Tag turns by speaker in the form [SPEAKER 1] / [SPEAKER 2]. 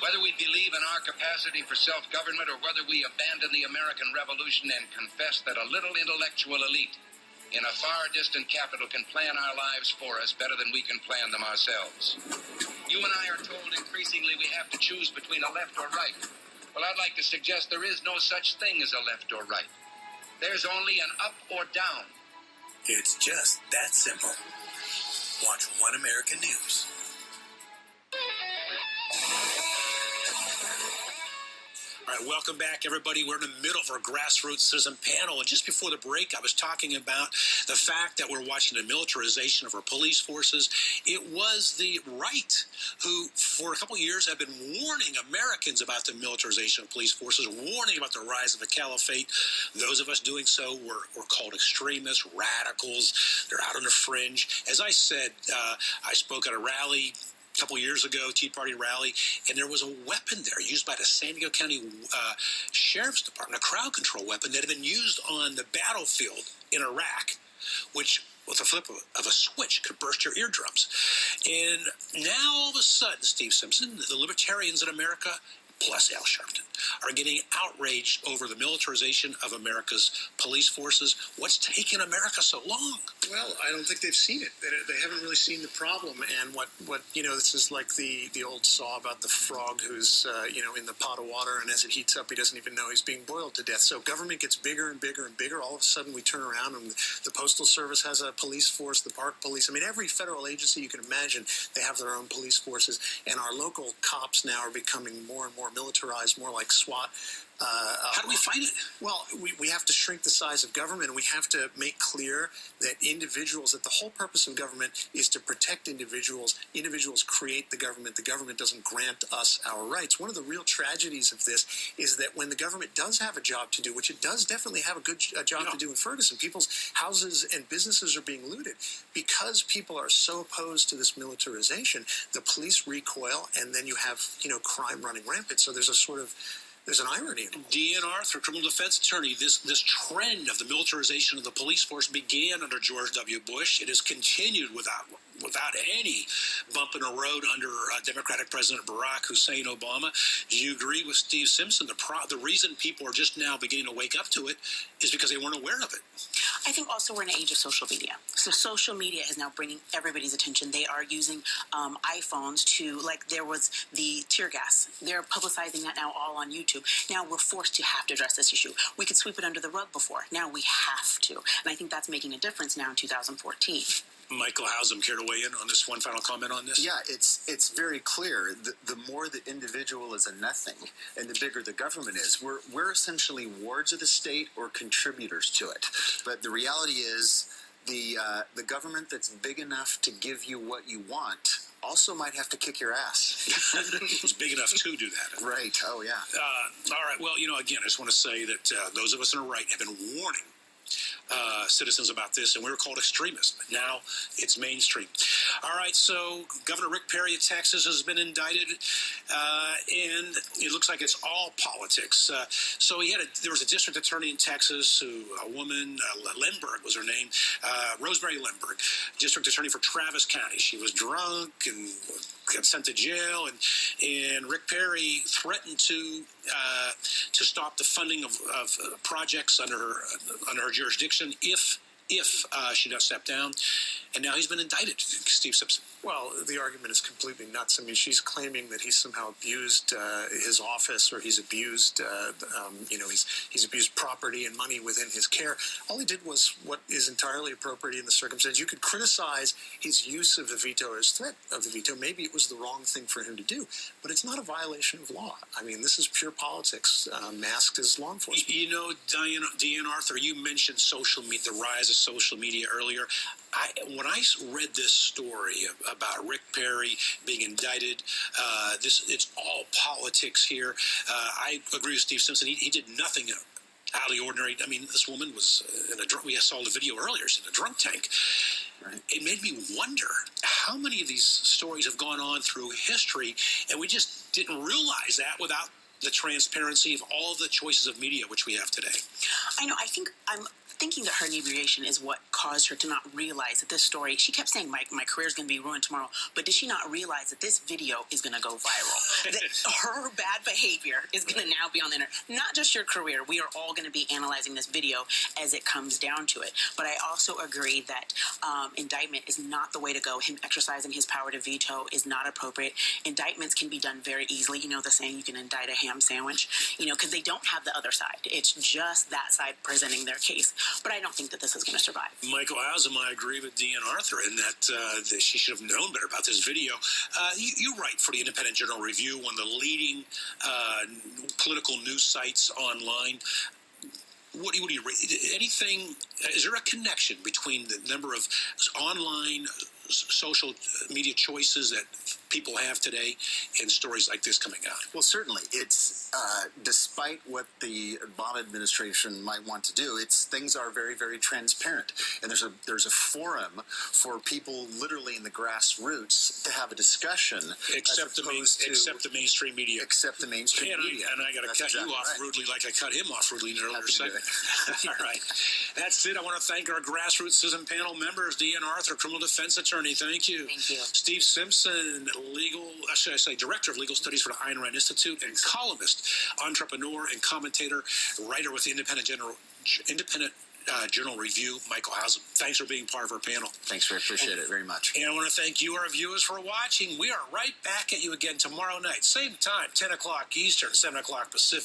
[SPEAKER 1] Whether we believe in our capacity for self-government or whether we abandon the American Revolution and confess that a little intellectual elite in a far distant capital can plan our lives for us better than we can plan them ourselves. You and I are told increasingly we have to choose between a left or right. Well, I'd like to suggest there is no such thing as a left or right. There's only an up or down.
[SPEAKER 2] It's just that simple. Watch One American News. All right, welcome back, everybody. We're in the middle of our grassroots citizen panel. And just before the break, I was talking about the fact that we're watching the militarization of our police forces. It was the right who, for a couple of years, have been warning Americans about the militarization of police forces, warning about the rise of the caliphate. Those of us doing so were called extremists, radicals. They're out on the fringe. As I said, I spoke at a rally a couple years ago, Tea Party rally, and there was a weapon there used by the San Diego County Sheriff's Department, a crowd control weapon that had been used on the battlefield in Iraq, which with a flip of a switch could burst your eardrums. And now all of a sudden, Steve Simpson, the libertarians in America, plus Al Sharpton, are getting outraged over the militarization of America's police forces. What's taken America so long?
[SPEAKER 3] Well, I don't think they've seen it. They haven't really seen the problem. And what this is like the old saw about the frog who's, in the pot of water, and as it heats up, he doesn't even know he's being boiled to death. So government gets bigger and bigger and bigger. All of a sudden, we turn around, and the Postal Service has a police force, the Park Police. I mean, every federal agency you can imagine, they have their own police forces. And our local cops now are becoming more and more militarized, more like SWAT.
[SPEAKER 2] How do we fight it?
[SPEAKER 3] Well, we have to shrink the size of government, and we have to make clear that that the whole purpose of government is to protect individuals. Individuals create the government doesn't grant us our rights. One of the real tragedies of this is that when the government does have a job to do, which it does definitely have a job to do in Ferguson, people's houses and businesses are being looted. Because people are so opposed to this militarization, the police recoil, and then you have, crime running rampant. So there's an irony in it.
[SPEAKER 2] Deanne Arthur, criminal defense attorney, this trend of the militarization of the police force began under George W. Bush. It has continued without any bump in the road under Democratic President Barack Hussein Obama. Do you agree with Steve Simpson? The reason people are just now beginning to wake up to it is because they weren't aware of it.
[SPEAKER 4] I think also we're in an age of social media. So social media is now bringing everybody's attention. They are using iPhones to, like there was the tear gas. They're publicizing that now all on YouTube. Now we're forced to have to address this issue. We could sweep it under the rug before. Now we have to. And I think that's making a difference now in 2014.
[SPEAKER 2] Michael Hausum, care to weigh in on this? One final comment on this?
[SPEAKER 5] Yeah, it's very clear. The more the individual is a nothing and the bigger the government is, we're essentially wards of the state or contributors to it. But the reality is the government that's big enough to give you what you want also might have to kick your ass.
[SPEAKER 2] It's big enough to do that.
[SPEAKER 5] Right. Oh, yeah.
[SPEAKER 2] All right. Well, again, I just want to say that those of us on the right have been warning citizens about this, and we were called extremists. But now it's mainstream. All right, so Governor Rick Perry of Texas has been indicted, and it looks like it's all politics. So there was a district attorney in Texas, a woman, Lemberg was her name, Rosemary Lemberg, district attorney for Travis County. She was drunk and got sent to jail, and Rick Perry threatened to stop the funding of projects under her jurisdiction if she does step down. And now he's been indicted, Steve Simpson.
[SPEAKER 3] Well, the argument is completely nuts. I mean, she's claiming that he's somehow abused his office, or he's abused, he's abused property and money within his care. All he did was what is entirely appropriate in the circumstance. You could criticize his use of the veto or his threat of the veto. Maybe it was the wrong thing for him to do, but it's not a violation of law. I mean, this is pure politics masked as law enforcement.
[SPEAKER 2] Deanne Arthur, you mentioned social media, the rise of social media earlier. When I read this story about Rick Perry being indicted, it's all politics here. I agree with Steve Simpson. He did nothing out of the ordinary. I mean, this woman was in a drunk. We saw the video earlier. She's in a drunk tank. Right. It made me wonder how many of these stories have gone on through history, and we just didn't realize that without the transparency of all the choices of media which we have today.
[SPEAKER 4] I know. I think I'm thinking that her inebriation is what caused her to not realize that this story, she kept saying, my career is going to be ruined tomorrow, but did she not realize that this video is going to go viral? That her bad behavior is going to now be on the internet. Not just your career. We are all going to be analyzing this video as it comes down to it. But I also agree that indictment is not the way to go. Him exercising his power to veto is not appropriate. Indictments can be done very easily. You know the saying, you can indict a ham sandwich, because they don't have the other side. It's just that side presenting their case. But I don't think that this is going to survive.
[SPEAKER 2] Michael Haslam, I agree with Deanne Arthur in that she should have known better about this video. You write for the Independent Journal Review, one of the leading political news sites online. What do you read? Anything? Is there a connection between the number of online social media choices that people have today and stories like this coming out?
[SPEAKER 5] Well, certainly. It's despite what the Obama administration might want to do, things are very, very transparent, and there's a forum for people literally in the grassroots to have a discussion.
[SPEAKER 2] Except the mainstream media.
[SPEAKER 5] Except the mainstream media.
[SPEAKER 2] And I got to cut you off rudely, like I cut him off rudely in an earlier segment. All right, that's it. I want to thank our Grassroots Citizen panel members: Deanne Arthur, criminal defense attorney. Thank you.
[SPEAKER 4] Thank you.
[SPEAKER 2] Steve Simpson, director of legal studies for the Ayn Rand Institute, and columnist, entrepreneur, and commentator, writer with the Independent Journal Review, Michael Haslam. Thanks for being part of our panel.
[SPEAKER 5] Thanks, I appreciate it very much.
[SPEAKER 2] And I want to thank you, our viewers, for watching. We are right back at you again tomorrow night, same time, 10 o'clock Eastern, 7 o'clock Pacific.